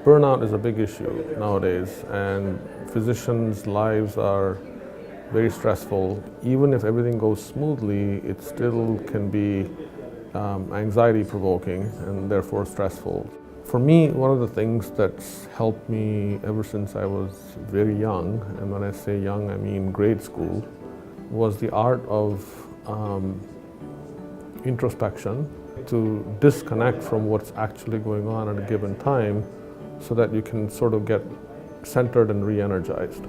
Burnout is a big issue nowadays, and physicians' lives are very stressful. Even if everything goes smoothly, it still can be anxiety-provoking and therefore stressful. For me, one of the things that's helped me ever since I was very young, and when I say young, I mean grade school, was the art of introspection, to disconnect from what's actually going on at a given time so that you can sort of get centered and re-energized.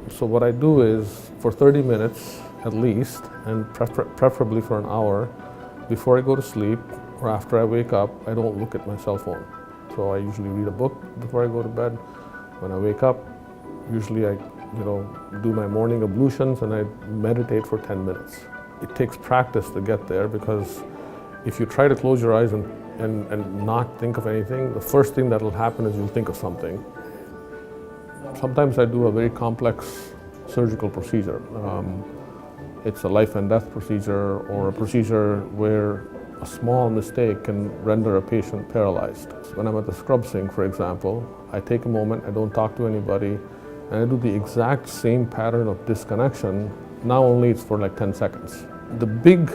So what I do is, for 30 minutes at least, and preferably for an hour, before I go to sleep or after I wake up, I don't look at my cell phone. So I usually read a book before I go to bed. When I wake up, usually I do my morning ablutions and I meditate for 10 minutes. It takes practice to get there, because if you try to close your eyes and not think of anything, the first thing that will happen is you'll think of something. Sometimes I do a very complex surgical procedure. It's a life and death procedure, or a procedure where a small mistake can render a patient paralyzed. When I'm at the scrub sink, for example, I take a moment, I don't talk to anybody, and I do the exact same pattern of disconnection. Now only it's for like 10 seconds. The big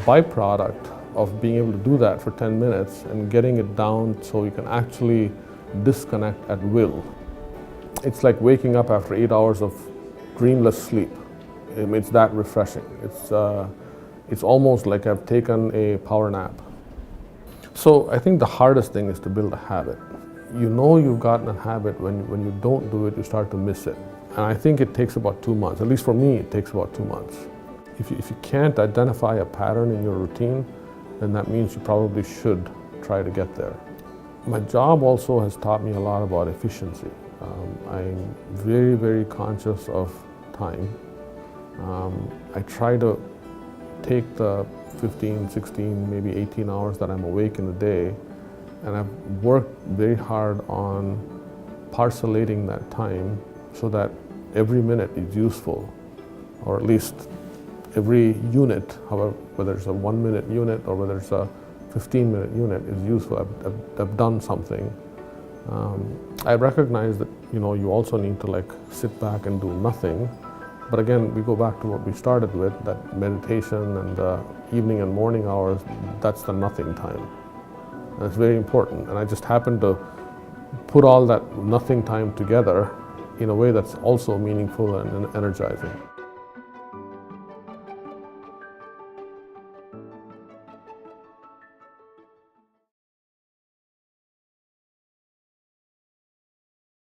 byproduct of being able to do that for 10 minutes and getting it down so you can actually disconnect at will. It's like waking up after 8 hours of dreamless sleep. It's that refreshing. It's almost like I've taken a power nap. So I think the hardest thing is to build a habit. You know you've gotten a habit when you don't do it, you start to miss it. And I think it takes about 2 months. At least for me, it takes about 2 months. If you can't identify a pattern in your routine, then that means you probably should try to get there. My job also has taught me a lot about efficiency. I'm very, very conscious of time. I try to take the 15, 16, maybe 18 hours that I'm awake in the day, and I've worked very hard on parcellating that time so that every minute is useful, or at least every unit, however, whether it's a 1 minute unit or whether it's a 15-minute unit, is useful. I've done something. I recognize that you also need to sit back and do nothing. But again, we go back to what we started with, that meditation and the evening and morning hours, that's the nothing time. And it's very important. And I just happen to put all that nothing time together in a way that's also meaningful and energizing.